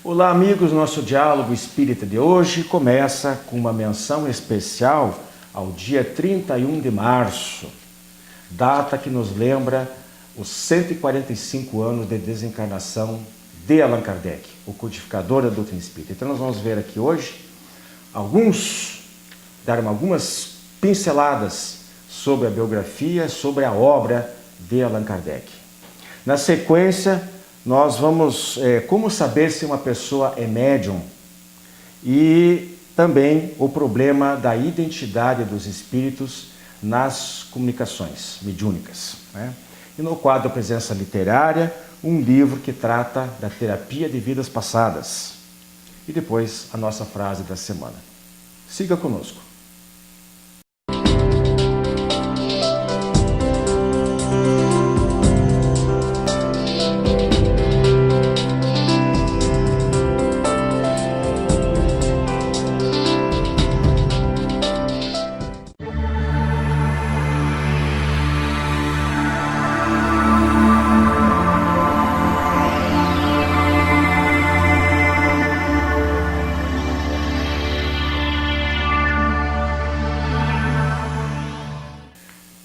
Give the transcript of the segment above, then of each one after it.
Olá, amigos, nosso diálogo espírita de hoje começa com uma menção especial ao dia 31 de março, data que nos lembra os 145 anos de desencarnação de Allan Kardec, o codificador da doutrina espírita. Então nós vamos ver aqui hoje dar algumas pinceladas sobre a biografia, sobre a obra de Allan Kardec. Na sequência, nós vamos como saber se uma pessoa é médium e também o problema da identidade dos espíritos nas comunicações mediúnicas, né? E no quadro Presença Literária, um livro que trata da terapia de vidas passadas. E depois a nossa frase da semana. Siga conosco.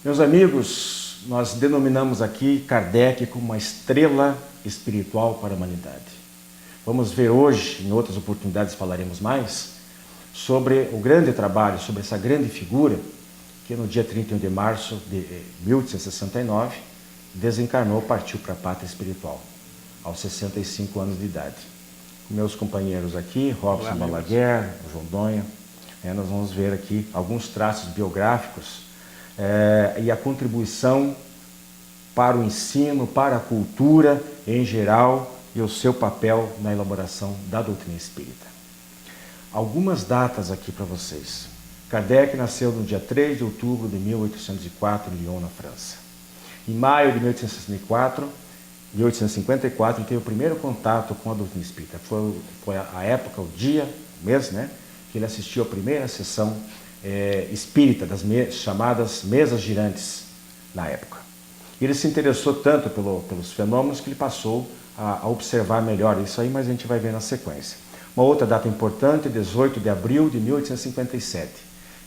Meus amigos, nós denominamos aqui Kardec como uma estrela espiritual para a humanidade. Vamos ver hoje, em outras oportunidades falaremos mais, sobre o grande trabalho, sobre essa grande figura que no dia 31 de março de 1869 desencarnou, partiu para a pátria espiritual, aos 65 anos de idade. Com meus companheiros aqui, Robson Balaguer, João Donha, nós vamos ver aqui alguns traços biográficos e a contribuição para o ensino, para a cultura em geral e o seu papel na elaboração da doutrina espírita. Algumas datas aqui para vocês. Kardec nasceu no dia 3 de outubro de 1804 em Lyon, na França. Em maio de 1854, ele teve o primeiro contato com a doutrina espírita. Foi a época, o dia, o mês, né, que ele assistiu à primeira sessão espírita, das chamadas mesas girantes na época. Ele se interessou tanto pelos fenômenos que ele passou a observar melhor isso aí, mas a gente vai ver na sequência. Uma outra data importante, 18 de abril de 1857.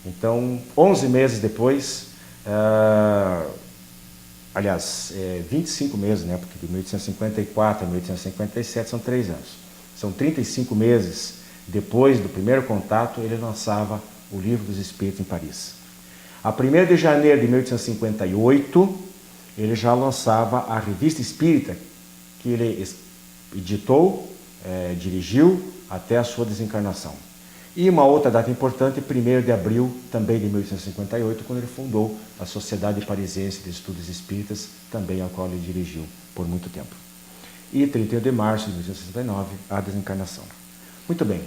Então, 11 meses depois, aliás, 25 meses, né, porque de 1854 a 1857 são 3 anos. São 35 meses depois do primeiro contato, ele lançava o Livro dos Espíritos em Paris. A 1º de janeiro de 1858, ele já lançava a Revista Espírita, que ele editou, dirigiu até a sua desencarnação. E uma outra data importante, 1º de abril também de 1858, quando ele fundou a Sociedade Parisiense de Estudos Espíritas, também ao qual ele dirigiu por muito tempo. E 31 de março de 1869, a desencarnação. Muito bem,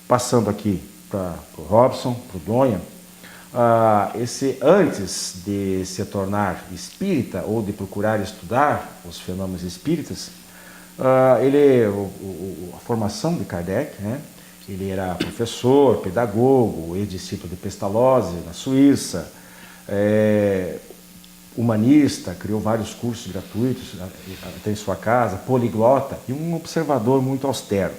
passando aqui para o Robson, para o Donha, antes de se tornar espírita ou de procurar estudar os fenômenos espíritas, a formação de Kardec, né, ele era professor, pedagogo, ex-discípulo de Pestalozzi, na Suíça, humanista, criou vários cursos gratuitos, até em sua casa, poliglota e um observador muito austero.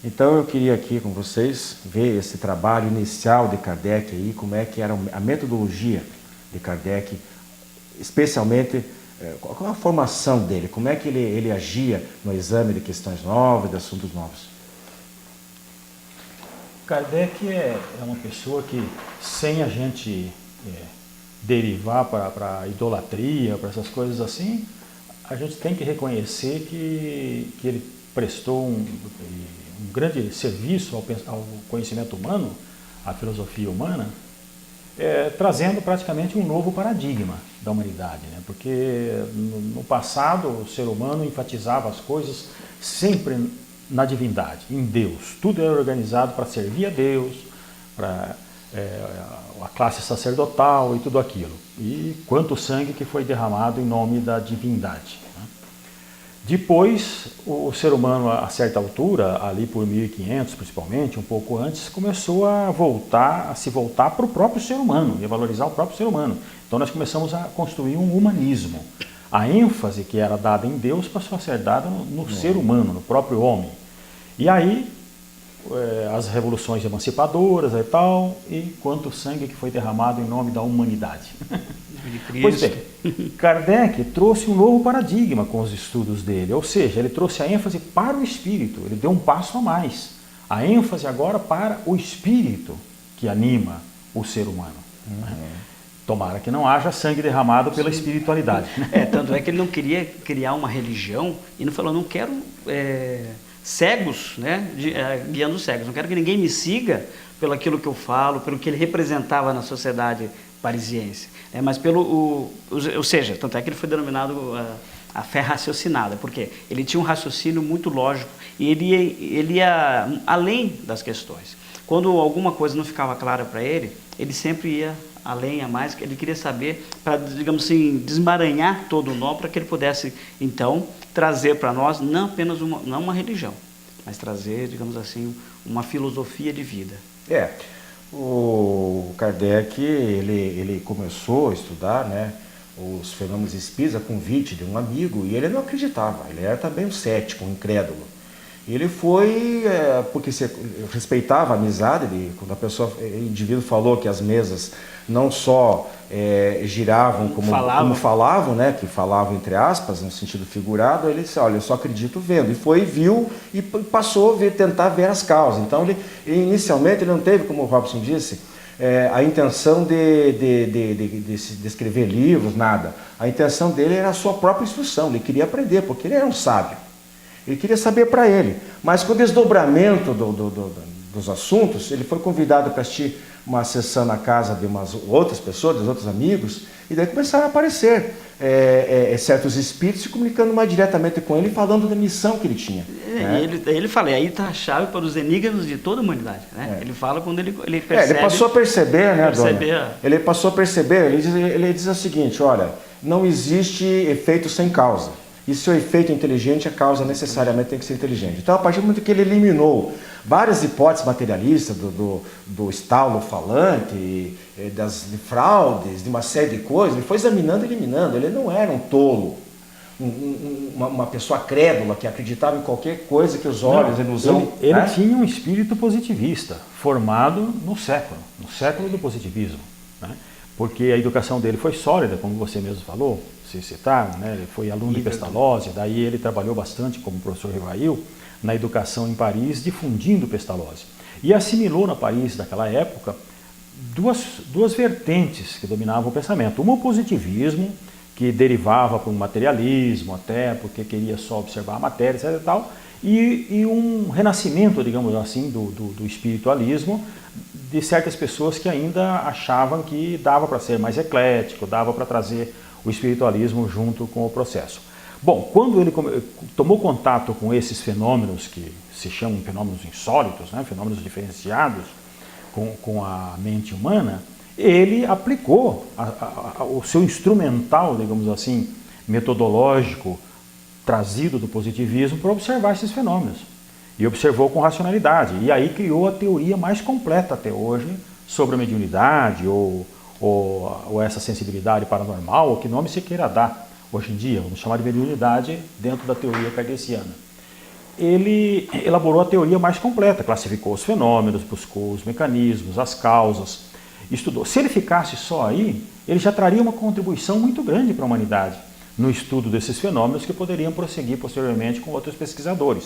Então eu queria aqui com vocês ver esse trabalho inicial de Kardec aí, como é que era a metodologia de Kardec, especialmente qual a formação dele, como é que ele agia no exame de questões novas, de assuntos novos. Kardec é uma pessoa que, sem a gente derivar para a idolatria, para essas coisas assim, a gente tem que reconhecer que ele prestou um grande serviço ao conhecimento humano, à filosofia humana, trazendo praticamente um novo paradigma da humanidade, né? Porque no passado o ser humano enfatizava as coisas sempre na divindade, em Deus. Tudo era organizado para servir a Deus, para a classe sacerdotal e tudo aquilo. E quanto sangue que foi derramado em nome da divindade. Depois, o ser humano, a certa altura, ali por 1500 principalmente, um pouco antes, começou a se voltar para o próprio ser humano e a valorizar o próprio ser humano. Então nós começamos a construir um humanismo. A ênfase que era dada em Deus passou a ser dada no ser humano, no próprio homem. E aí, as revoluções emancipadoras e tal, e quanto sangue que foi derramado em nome da humanidade. Pois bem, Kardec trouxe um novo paradigma com os estudos dele, ou seja, ele trouxe a ênfase para o espírito, ele deu um passo a mais. A ênfase agora para o espírito que anima o ser humano. Tomara que não haja sangue derramado pela espiritualidade. Tanto é que ele não queria criar uma religião e não falou, não quero cegos, né, guiando os cegos, não quero que ninguém me siga pelo aquilo que eu falo, pelo que ele representava na sociedade parisiense, né, mas ou seja, tanto é que ele foi denominado a fé raciocinada, porque ele tinha um raciocínio muito lógico e ele ia além das questões. Quando alguma coisa não ficava clara para ele sempre ia além, a mais, ele queria saber, para, digamos assim, desemaranhar todo o nó, para que ele pudesse, então, trazer para nós não apenas não uma religião, mas trazer, digamos assim, uma filosofia de vida. O Kardec, ele começou a estudar, né, os fenômenos espíritas a convite de um amigo, e ele não acreditava, ele era também um cético, um incrédulo. Ele foi, porque respeitava a amizade, quando o indivíduo falou que as mesas não só giravam como falavam, né, que falavam entre aspas, no sentido figurado, ele disse, olha, eu só acredito vendo. E foi, viu e passou a tentar ver as causas. Então, ele inicialmente ele não teve, como o Robson disse, a intenção de escrever livros, nada. A intenção dele era a sua própria instrução, ele queria aprender, porque ele era um sábio. Ele queria saber para ele, mas com o desdobramento dos assuntos, ele foi convidado para assistir uma sessão na casa de umas outras pessoas, dos outros amigos, e daí começaram a aparecer certos espíritos se comunicando mais diretamente com ele, falando da missão que ele tinha. Ele fala, e aí está a chave para os enigmas de toda a humanidade. Né? Ele fala quando ele percebe... ele passou a perceber, né, Dona? Ele passou a perceber, ele diz o seguinte, olha, não existe efeito sem causa. E se o efeito é inteligente, a causa necessariamente tem que ser inteligente. Então, a partir do momento que ele eliminou várias hipóteses materialistas do estalo falante, de fraudes, de uma série de coisas, ele foi examinando e eliminando. Ele não era um tolo, uma pessoa crédula que acreditava em qualquer coisa que os olhos, ilusão... Ele tinha um espírito positivista, formado no século do positivismo. Né? Porque a educação dele foi sólida, como você mesmo falou, se citaram, né? Ele foi aluno de Pestalozzi, daí ele trabalhou bastante como professor Rivail na educação em Paris, difundindo Pestalozzi. E assimilou na Paris daquela época duas vertentes que dominavam o pensamento. Uma, o positivismo, que derivava para um materialismo, até porque queria só observar a matéria, etc. E tal, e um renascimento, digamos assim, do espiritualismo, de certas pessoas que ainda achavam que dava para ser mais eclético, dava para trazer o espiritualismo junto com o processo. Bom, quando ele tomou contato com esses fenômenos, que se chamam fenômenos insólitos, né, fenômenos diferenciados com a mente humana, ele aplicou o seu instrumental, digamos assim, metodológico, trazido do positivismo para observar esses fenômenos. E observou com racionalidade. E aí criou a teoria mais completa até hoje sobre a mediunidade ou essa sensibilidade paranormal, ou que nome se queira dar hoje em dia, vamos chamar de mediunidade dentro da teoria kardeciana. Ele elaborou a teoria mais completa, classificou os fenômenos, buscou os mecanismos, as causas, estudou. Se ele ficasse só aí, ele já traria uma contribuição muito grande para a humanidade no estudo desses fenômenos que poderiam prosseguir posteriormente com outros pesquisadores.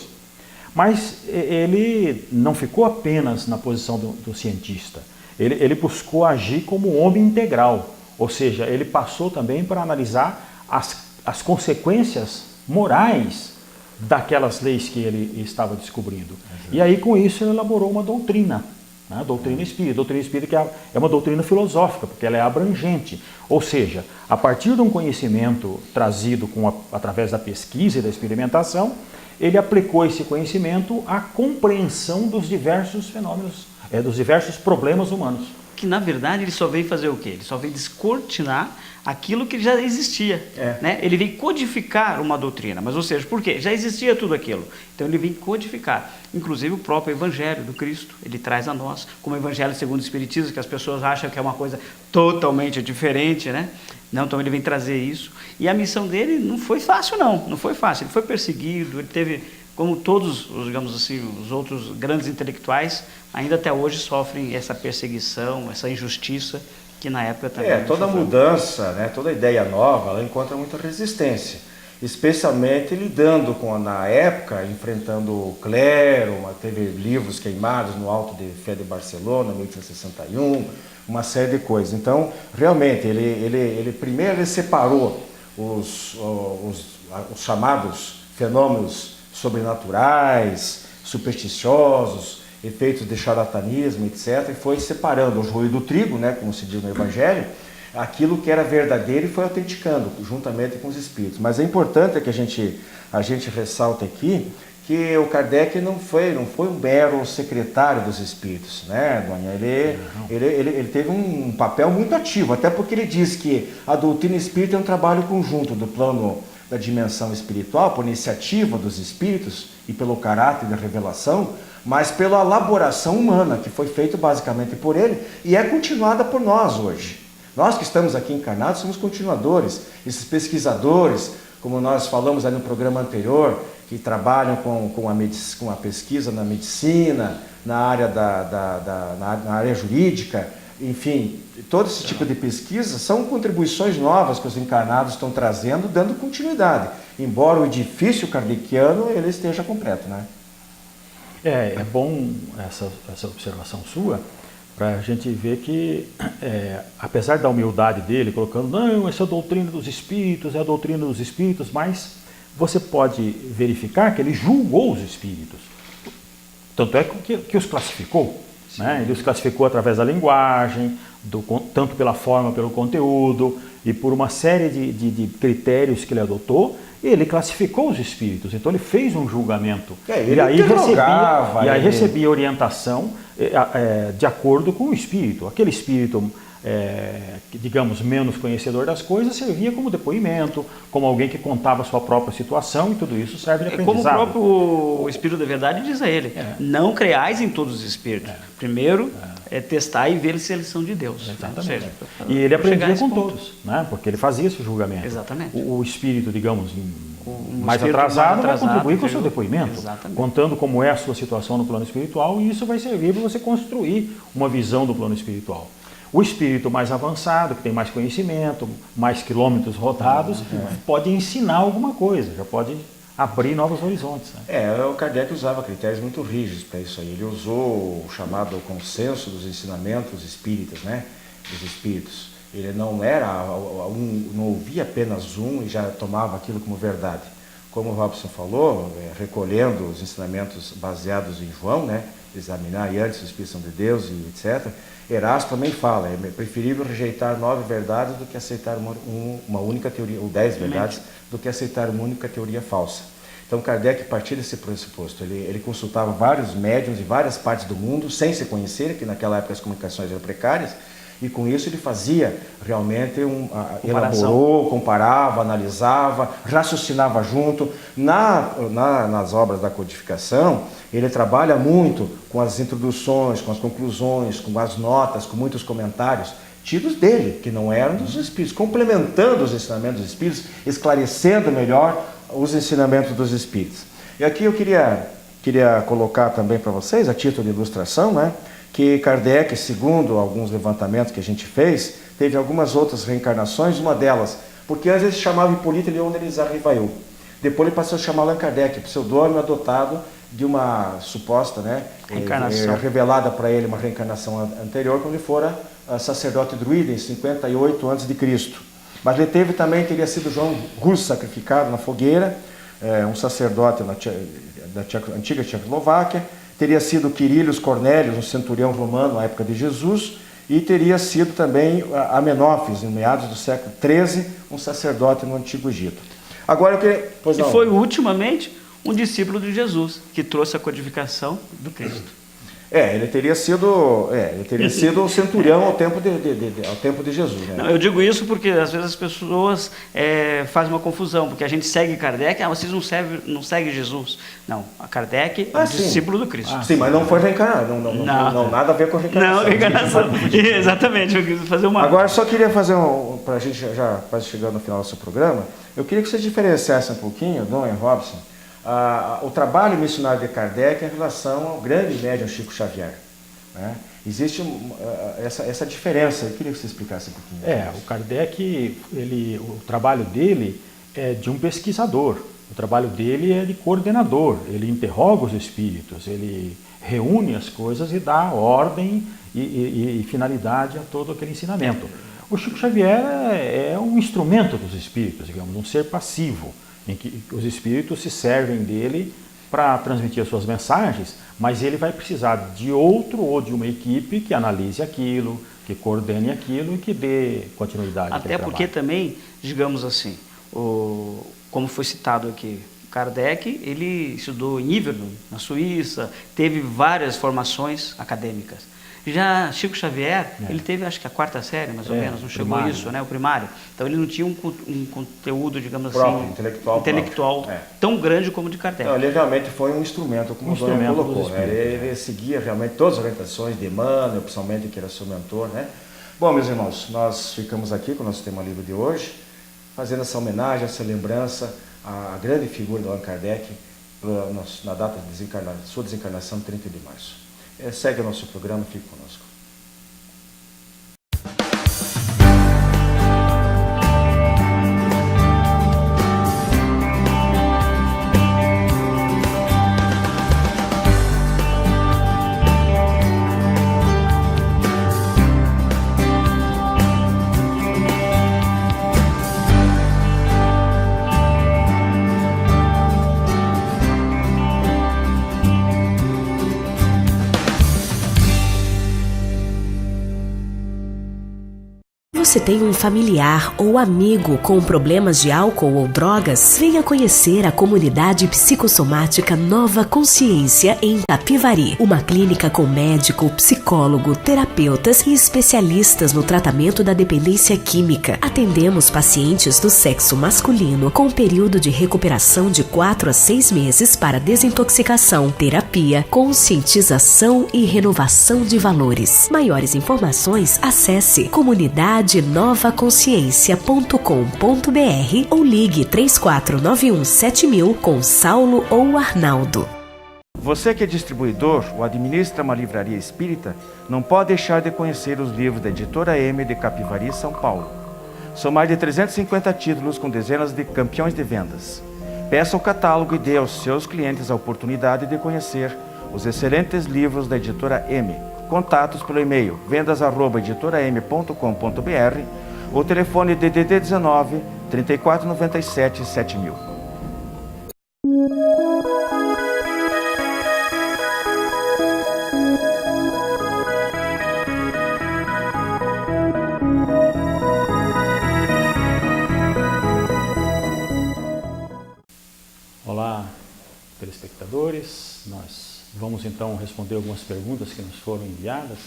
Mas ele não ficou apenas na posição do cientista. Ele buscou agir como um homem integral, ou seja, ele passou também para analisar as consequências morais daquelas leis que ele estava descobrindo. E aí, com isso, ele elaborou uma doutrina, né? A doutrina espírita. A doutrina espírita que é uma doutrina filosófica, porque ela é abrangente. Ou seja, a partir de um conhecimento trazido através da pesquisa e da experimentação, ele aplicou esse conhecimento à compreensão dos diversos fenômenos, dos diversos problemas humanos. que, na verdade, ele só veio fazer o quê? Ele só veio descortinar aquilo que já existia. Né? Ele veio codificar uma doutrina. Mas, ou seja, por quê? Já existia tudo aquilo. Então, ele vem codificar. Inclusive, o próprio Evangelho do Cristo, ele traz a nós, como o Evangelho segundo o Espiritismo, que as pessoas acham que é uma coisa totalmente diferente, né? Não, então ele vem trazer isso. E a missão dele não foi fácil, não. Não foi fácil. Ele foi perseguido, ele teve, como todos, digamos assim, os outros grandes intelectuais, ainda até hoje sofrem essa perseguição, essa injustiça, que na época também... Toda mudança, né, toda ideia nova, ela encontra muita resistência, especialmente lidando com, na época, enfrentando o clero, teve livros queimados no Auto de Fé de Barcelona, 1861, uma série de coisas. Então, realmente, primeiro ele separou os chamados fenômenos sobrenaturais, supersticiosos, efeitos de charlatanismo, etc., e foi separando o joio do trigo, né, como se diz no Evangelho, aquilo que era verdadeiro e foi autenticando, juntamente com os espíritos. Mas é importante que a gente ressalte aqui que o Kardec não foi um mero secretário dos espíritos, né, Dona? Ele teve um papel muito ativo, até porque ele diz que a doutrina espírita é um trabalho conjunto do plano da dimensão espiritual, por iniciativa dos espíritos e pelo caráter da revelação, mas pela elaboração humana, que foi feita basicamente por ele e é continuada por nós hoje. Nós que estamos aqui encarnados somos continuadores, esses pesquisadores, como nós falamos aí no programa anterior, que trabalham com a pesquisa na medicina, na área, na área jurídica, enfim, todo esse tipo de pesquisa são contribuições novas que os encarnados estão trazendo, dando continuidade, embora o edifício kardeciano ele esteja completo, né? É bom essa observação sua, para a gente ver que, apesar da humildade dele, colocando, não, essa é a doutrina dos espíritos, é a doutrina dos espíritos, mas você pode verificar que ele julgou os espíritos. Tanto é que os classificou. Né? Ele os classificou através da linguagem, tanto pela forma, pelo conteúdo, e por uma série de critérios que ele adotou, ele classificou os espíritos. Então ele fez um julgamento. E aí recebia orientação de acordo com o espírito. Aquele espírito, digamos, menos conhecedor das coisas, servia como depoimento, como alguém que contava a sua própria situação, e tudo isso serve de aprendizado. Como o próprio Espírito da Verdade diz a ele, não creais em todos os espíritos. Primeiro, testar e ver se eles são de Deus. Exatamente. Né? E ele aprendia com todos, né? Porque ele fazia esse julgamento. Exatamente. O espírito, digamos, mais atrasado vai contribuir com o seu depoimento, contando como é a sua situação no plano espiritual, e isso vai servir para você construir uma visão do plano espiritual. O espírito mais avançado, que tem mais conhecimento, mais quilômetros rodados, pode ensinar alguma coisa, já pode abrir novos horizontes. Né? O Kardec usava critérios muito rígidos para isso aí. Ele usou o chamado consenso dos ensinamentos espíritas, né? Dos espíritos. Ele não ouvia apenas um e já tomava aquilo como verdade. Como o Robson falou, recolhendo os ensinamentos baseados em João, né? Examinar antes os Espíritos são de Deus e etc. Erasto também fala, é preferível rejeitar 9 verdades do que aceitar uma única teoria, ou 10 verdades, do que aceitar uma única teoria falsa. Então Kardec partia desse pressuposto, ele consultava vários médiuns em várias partes do mundo, sem se conhecer, que naquela época as comunicações eram precárias, e com isso ele fazia realmente elaborou, comparava, analisava, raciocinava junto. Nas obras da codificação, ele trabalha muito com as introduções, com as conclusões, com as notas, com muitos comentários, tidos dele, que não eram dos espíritos, complementando os ensinamentos dos espíritos, esclarecendo melhor os ensinamentos dos espíritos. E aqui eu queria colocar também para vocês, a título de ilustração, né, que Kardec, segundo alguns levantamentos que a gente fez, teve algumas outras reencarnações, uma delas, porque antes ele se chamava Hipólito Leon Denis Rivail. Depois ele passou a chamar Allan Kardec, pseudônimo adotado de uma suposta, né, revelada para ele uma reencarnação anterior, quando ele fora sacerdote druida em 58 a.C. Mas ele teria sido João Rus sacrificado na fogueira, um sacerdote da antiga Tchecoslováquia, teria sido Quirilius Cornélios, um centurião romano na época de Jesus, e teria sido também Amenófis, em meados do século XIII, um sacerdote no Antigo Egito. Agora E foi ultimamente um discípulo de Jesus, que trouxe a codificação do Cristo. Ele teria sido o centurião ao tempo de Jesus, né? Não, eu digo isso porque às vezes as pessoas fazem uma confusão, porque a gente segue Kardec, vocês não seguem Jesus. Não, a Kardec é discípulo do Cristo. Sim, mas não foi reencarnado, não, nada a ver com a reencarnação. Não, reencarnação. Exatamente, eu quis fazer uma... Agora, só queria fazer para a gente já quase chegando no final do seu programa, eu queria que vocês diferenciassem um pouquinho, Dom e Robson, o trabalho missionário de Kardec em relação ao grande médium Chico Xavier, né? Existe essa diferença, eu queria que você explicasse um pouquinho. O Kardec, o trabalho dele é de um pesquisador, o trabalho dele é de coordenador, ele interroga os espíritos, ele reúne as coisas e dá ordem e finalidade a todo aquele ensinamento. O Chico Xavier é um instrumento dos espíritos, digamos, um ser passivo, em que os espíritos se servem dele para transmitir as suas mensagens, mas ele vai precisar de outro ou de uma equipe que analise aquilo, que coordene aquilo e que dê continuidade àquele trabalho. Até porque também, digamos assim, como foi citado aqui, Kardec, ele estudou em Yverno, na Suíça, teve várias formações acadêmicas. Já Chico Xavier, ele teve acho que a 4ª série, mais ou menos, não chegou a isso, né? O primário. Então ele não tinha um conteúdo, digamos próprio, assim, intelectual tão grande como o de Kardec. Não, ele realmente foi um instrumento, como o Dom colocou, né? Ele seguia realmente todas as orientações de Emmanuel, principalmente que era seu mentor, né? Bom, meus irmãos, nós ficamos aqui com o nosso tema livre de hoje, fazendo essa homenagem, essa lembrança à grande figura de Allan Kardec na data de sua desencarnação, 30 de março. Segue o nosso programa, fique conosco. Você tem um familiar ou amigo com problemas de álcool ou drogas? Venha conhecer a comunidade psicossomática Nova Consciência em Capivari, uma clínica com médico, psicólogo, terapeutas e especialistas no tratamento da dependência química. Atendemos pacientes do sexo masculino com período de recuperação de 4 a 6 meses para desintoxicação, terapia, conscientização e renovação de valores. Maiores informações, acesse comunidadenovaconsciência.com.br ou ligue 34917000 com Saulo ou Arnaldo. Você que é distribuidor ou administra uma livraria espírita, não pode deixar de conhecer os livros da Editora M de Capivari, São Paulo. São mais de 350 títulos com dezenas de campeões de vendas. Peça o catálogo e dê aos seus clientes a oportunidade de conhecer os excelentes livros da Editora M. Contatos pelo e-mail vendas@editoram.com.br ou telefone DDD 19 3497 7000. Olá, telespectadores. Nós vamos então responder algumas perguntas que nos foram enviadas.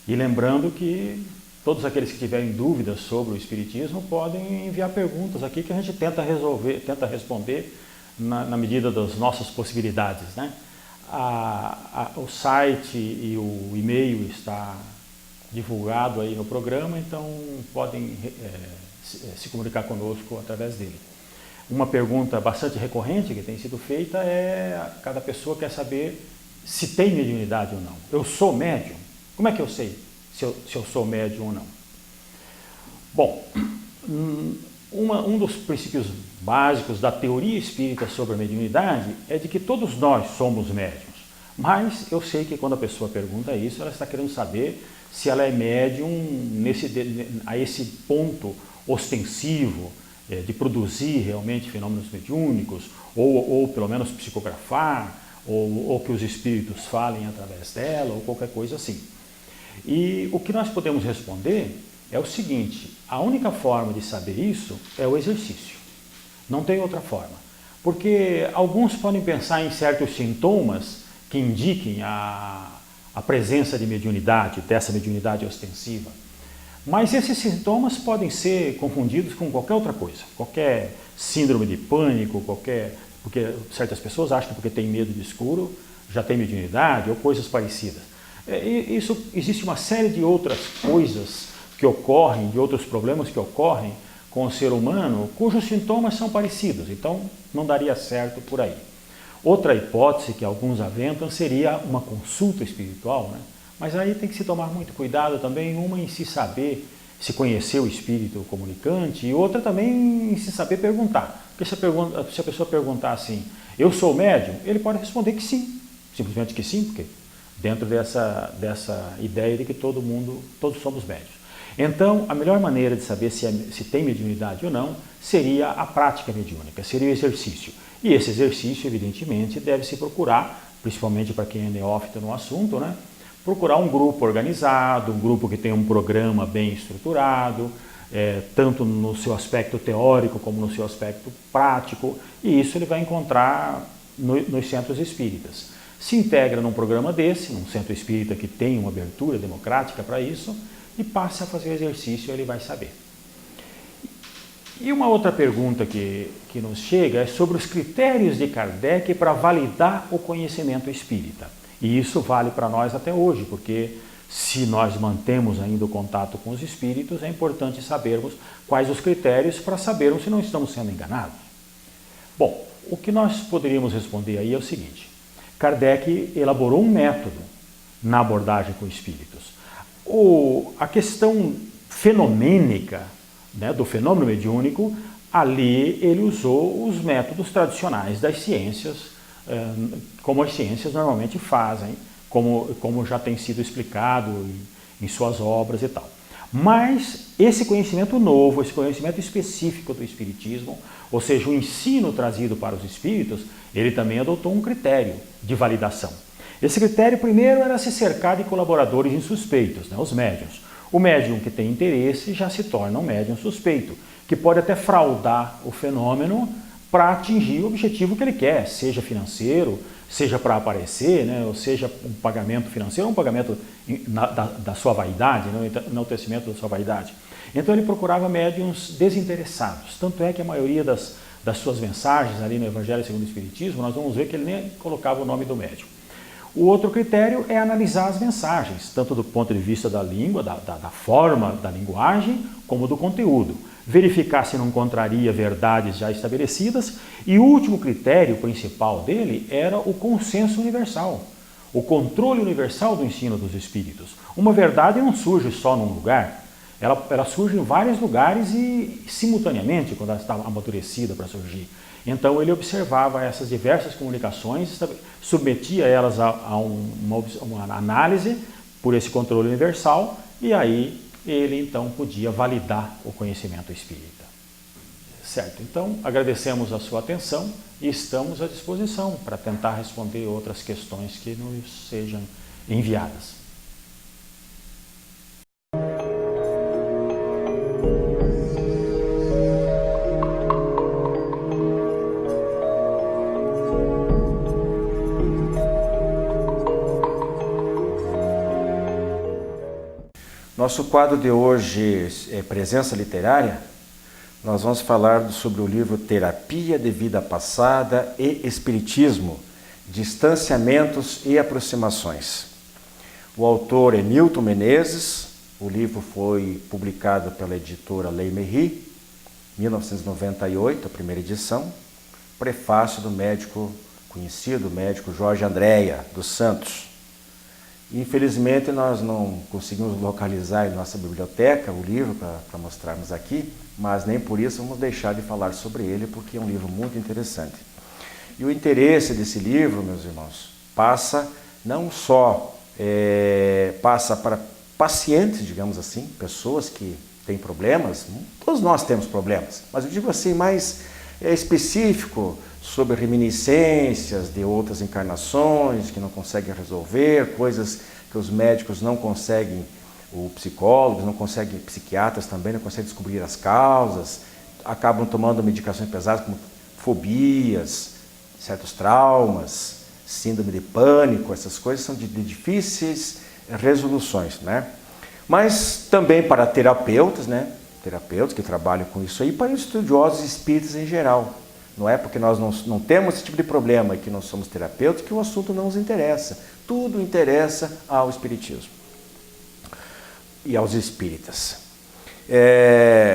E lembrando que todos aqueles que tiverem dúvidas sobre o Espiritismo podem enviar perguntas aqui que a gente tenta responder na medida das nossas possibilidades, né? O site e o e-mail está divulgado aí no programa, então podem se comunicar conosco através dele. Uma pergunta bastante recorrente que tem sido feita cada pessoa quer saber se tem mediunidade ou não. Eu sou médium? Como é que eu sei se eu sou médium ou não? Bom, um dos princípios básicos da teoria espírita sobre a mediunidade é de que todos nós somos médiums. Mas eu sei que quando a pessoa pergunta isso, ela está querendo saber se ela é médium a esse ponto ostensivo, de produzir realmente fenômenos mediúnicos, ou pelo menos psicografar, ou que os espíritos falem através dela, ou qualquer coisa assim. E o que nós podemos responder é o seguinte: a única forma de saber isso é o exercício. Não tem outra forma. Porque alguns podem pensar em certos sintomas que indiquem a a presença de mediunidade, dessa mediunidade ostensiva. Mas esses sintomas podem ser confundidos com qualquer outra coisa, qualquer síndrome de pânico, porque certas pessoas acham que porque tem medo de escuro já tem mediunidade ou coisas parecidas. Existe uma série de outras coisas que ocorrem, de outros problemas que ocorrem com o ser humano, cujos sintomas são parecidos, então não daria certo por aí. Outra hipótese que alguns aventam seria uma consulta espiritual, né? Mas aí tem que se tomar muito cuidado também, uma em se saber, se conhecer o espírito comunicante, e outra também em se saber perguntar. Porque se a pessoa perguntar assim, eu sou médium, ele pode responder que sim, simplesmente que sim, porque dentro dessa ideia de que todos somos médios. Então, a melhor maneira de saber se tem mediunidade ou não seria a prática mediúnica, seria o exercício. E esse exercício, evidentemente, deve se procurar, principalmente para quem é neófito no assunto, né? Procurar um grupo organizado, um grupo que tenha um programa bem estruturado, tanto no seu aspecto teórico como no seu aspecto prático, e isso ele vai encontrar nos centros espíritas. Se integra num programa desse, num centro espírita que tem uma abertura democrática para isso, e passe a fazer o exercício, ele vai saber. E uma outra pergunta que nos chega é sobre os critérios de Kardec para validar o conhecimento espírita. E isso vale para nós até hoje, porque se nós mantemos ainda o contato com os espíritos, é importante sabermos quais os critérios para sabermos se não estamos sendo enganados. Bom, o que nós poderíamos responder aí é o seguinte: Kardec elaborou um método na abordagem com espíritos. A questão fenomênica, né, do fenômeno mediúnico, ali ele usou os métodos tradicionais das ciências, como as ciências normalmente fazem, como já tem sido explicado em suas obras e tal. Mas esse conhecimento novo, esse conhecimento específico do Espiritismo, ou seja, o ensino trazido para os espíritos, ele também adotou um critério de validação. Esse critério, primeiro, era se cercar de colaboradores insuspeitos, né, os médiuns. O médium que tem interesse já se torna um médium suspeito, que pode até fraudar o fenômeno para atingir o objetivo que ele quer, seja financeiro, seja para aparecer, né, ou seja um pagamento financeiro, ou um pagamento da sua vaidade, né, enaltecimento da sua vaidade. Então ele procurava médiuns desinteressados, tanto é que a maioria das suas mensagens ali no Evangelho segundo o Espiritismo, nós vamos ver que ele nem colocava o nome do médium. O outro critério é analisar as mensagens, tanto do ponto de vista da língua, da forma da linguagem, como do conteúdo. Verificar se não contraria verdades já estabelecidas. E o último critério principal dele era o consenso universal, o controle universal do ensino dos espíritos. Uma verdade não surge só num lugar, ela surge em vários lugares e simultaneamente, quando ela está amadurecida para surgir. Então ele observava essas diversas comunicações, submetia elas a uma análise por esse controle universal, e aí ele então podia validar o conhecimento espírita. Certo, então agradecemos a sua atenção e estamos à disposição para tentar responder outras questões que nos sejam enviadas. Nosso quadro de hoje é Presença Literária. Nós vamos falar sobre o livro Terapia de Vida Passada e Espiritismo, Distanciamentos e Aproximações. O autor é Milton Menezes. O livro foi publicado pela editora Lei Merri, 1998, a primeira edição. Prefácio do conhecido médico Jorge Andréa dos Santos. Infelizmente, nós não conseguimos localizar em nossa biblioteca o livro para mostrarmos aqui, mas nem por isso vamos deixar de falar sobre ele, porque é um livro muito interessante. E o interesse desse livro, meus irmãos, passa não só passa para pacientes, digamos assim, pessoas que têm problemas, todos nós temos problemas, mas eu digo assim, mais específico, sobre reminiscências de outras encarnações que não conseguem resolver, coisas que os médicos não conseguem, os psicólogos não conseguem, psiquiatras também não conseguem descobrir as causas, acabam tomando medicações pesadas como fobias, certos traumas, síndrome de pânico, essas coisas são de difíceis resoluções, né? Mas também para terapeutas, né? Terapeutas que trabalham com isso aí, para estudiosos espíritas em geral. Não é porque nós não temos esse tipo de problema e que não somos terapeutas que o assunto não nos interessa. Tudo interessa ao espiritismo e aos espíritas.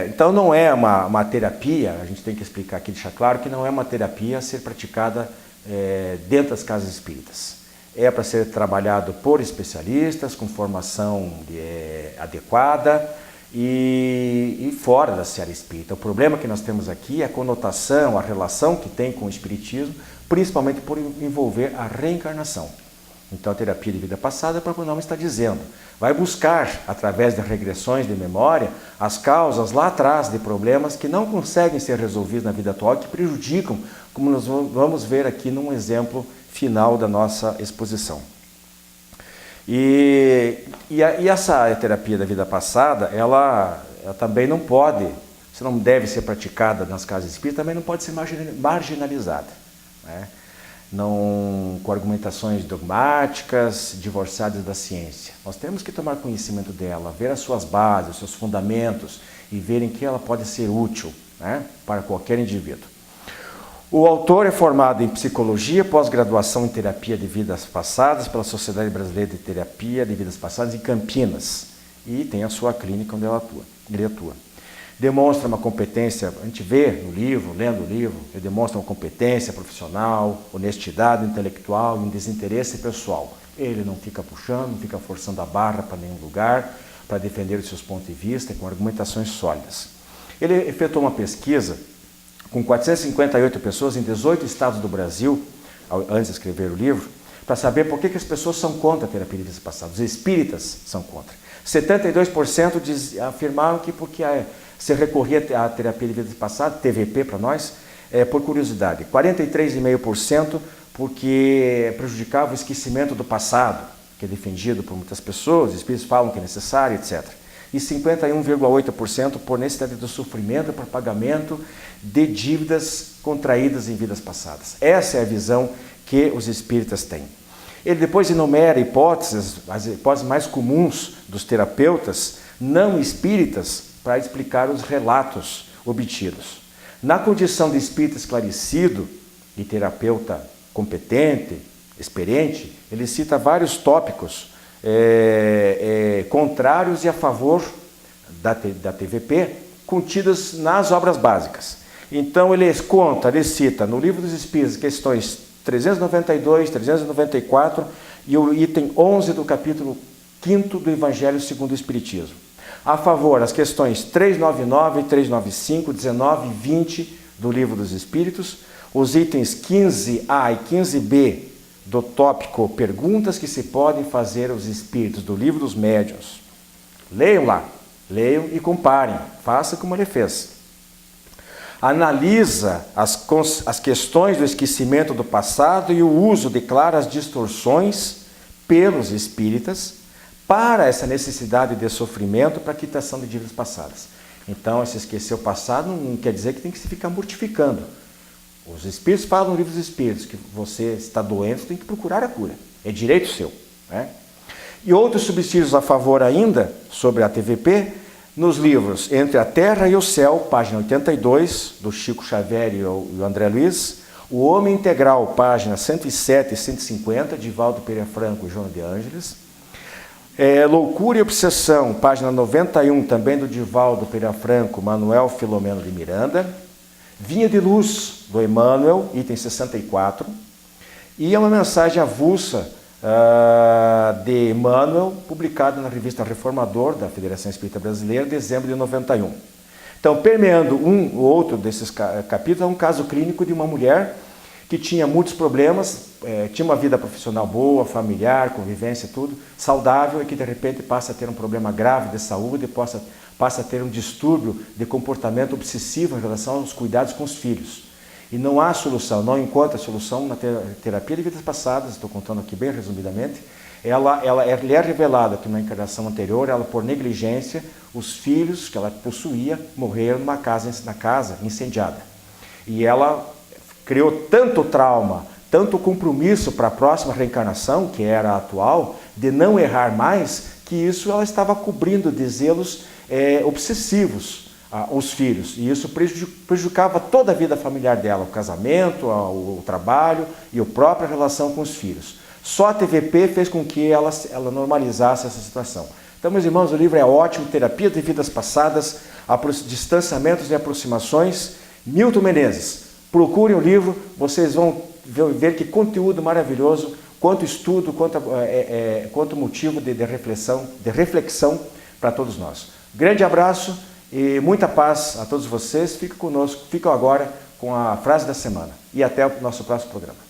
Então não é uma terapia, a gente tem que explicar aqui, deixar claro que não é uma terapia a ser praticada dentro das casas espíritas. É para ser trabalhado por especialistas, com formação adequada e fora da seara espírita. O problema que nós temos aqui é a conotação, a relação que tem com o espiritismo, principalmente por envolver a reencarnação. Então a terapia de vida passada, para o nome está dizendo, vai buscar, através de regressões de memória, as causas lá atrás de problemas que não conseguem ser resolvidos na vida atual, que prejudicam, como nós vamos ver aqui num exemplo final da nossa exposição. E essa terapia da vida passada, ela também não deve ser praticada nas casas espíritas, também não pode ser marginalizada, né? Não com argumentações dogmáticas, divorciadas da ciência. Nós temos que tomar conhecimento dela, ver as suas bases, os seus fundamentos e ver em que ela pode ser útil, né, para qualquer indivíduo. O autor é formado em psicologia, pós-graduação em terapia de vidas passadas pela Sociedade Brasileira de Terapia de Vidas Passadas em Campinas e tem a sua clínica onde ele atua. Demonstra uma competência, a gente vê no livro, lendo o livro, ele demonstra uma competência profissional, honestidade intelectual e um desinteresse pessoal. Ele não fica puxando, não fica forçando a barra para nenhum lugar, para defender os seus pontos de vista, com argumentações sólidas. Ele efetuou uma pesquisa com 458 pessoas em 18 estados do Brasil, antes de escrever o livro, para saber por que as pessoas são contra a terapia de vidas passadas. Os espíritas são contra. 72% afirmaram que porque se recorria à terapia de vidas passadas, TVP para nós, por curiosidade. 43,5% porque prejudicava o esquecimento do passado, que é defendido por muitas pessoas, os espíritos falam que é necessário, etc. E 51,8% por necessidade do sofrimento para pagamento de dívidas contraídas em vidas passadas. Essa é a visão que os espíritas têm. Ele depois enumera hipóteses, as hipóteses mais comuns dos terapeutas não espíritas, para explicar os relatos obtidos. Na condição de espírita esclarecido e terapeuta competente, experiente, ele cita vários tópicos contrários e a favor da TVP, contidos nas obras básicas. Então ele cita no Livro dos Espíritos questões 392, 394 e o item 11 do capítulo 5º do Evangelho segundo o Espiritismo. A favor, as questões 399, 395, 19 e 20 do Livro dos Espíritos, os itens 15A e 15B do tópico Perguntas que se podem fazer aos Espíritos do Livro dos Médiuns. Leiam lá, leiam e comparem, faça como ele fez. Analisa as questões do esquecimento do passado e o uso de claras distorções pelos espíritas para essa necessidade de sofrimento para a quitação de dívidas passadas. Então, se esquecer o passado não quer dizer que tem que se ficar mortificando. Os espíritos falam no Livro dos Espíritos que você está doente, tem que procurar a cura. É direito seu, né? E outros subsídios a favor ainda, sobre a TVP, nos livros Entre a Terra e o Céu, página 82, do Chico Xavier e o André Luiz, O Homem Integral, página 107 e 150, de Valdo Pereira Franco e João de Ângeles, Loucura e Obsessão, página 91, também do Divaldo Pereira Franco, Manuel Filomeno de Miranda, Vinha de Luz, do Emmanuel, item 64, e é uma mensagem avulsa de Emmanuel, publicada na revista Reformador, da Federação Espírita Brasileira, dezembro de 91. Então, permeando um ou outro desses capítulos, é um caso clínico de uma mulher que tinha muitos problemas, tinha uma vida profissional boa, familiar, convivência, tudo, saudável, e que de repente passa a ter um problema grave de saúde, passa a ter um distúrbio de comportamento obsessivo em relação aos cuidados com os filhos. E não há solução, não encontra solução na terapia de vidas passadas, estou contando aqui bem resumidamente. Ela é revelada que na encarnação anterior, ela por negligência, os filhos que ela possuía morreram na casa incendiada. E ela criou tanto trauma, tanto o compromisso para a próxima reencarnação, que era a atual, de não errar mais, que isso ela estava cobrindo de zelos obsessivos os filhos. E isso prejudicava toda a vida familiar dela, o casamento, o trabalho e a própria relação com os filhos. Só a TVP fez com que ela normalizasse essa situação. Então, meus irmãos, o livro é ótimo, Terapia de Vidas Passadas, Distanciamentos e Aproximações, Milton Menezes. Procurem o livro, vocês vão ver que conteúdo maravilhoso, quanto estudo, quanto motivo de reflexão para todos nós. Grande abraço e muita paz a todos vocês. Fiquem conosco, ficam agora com a frase da semana. E até o nosso próximo programa.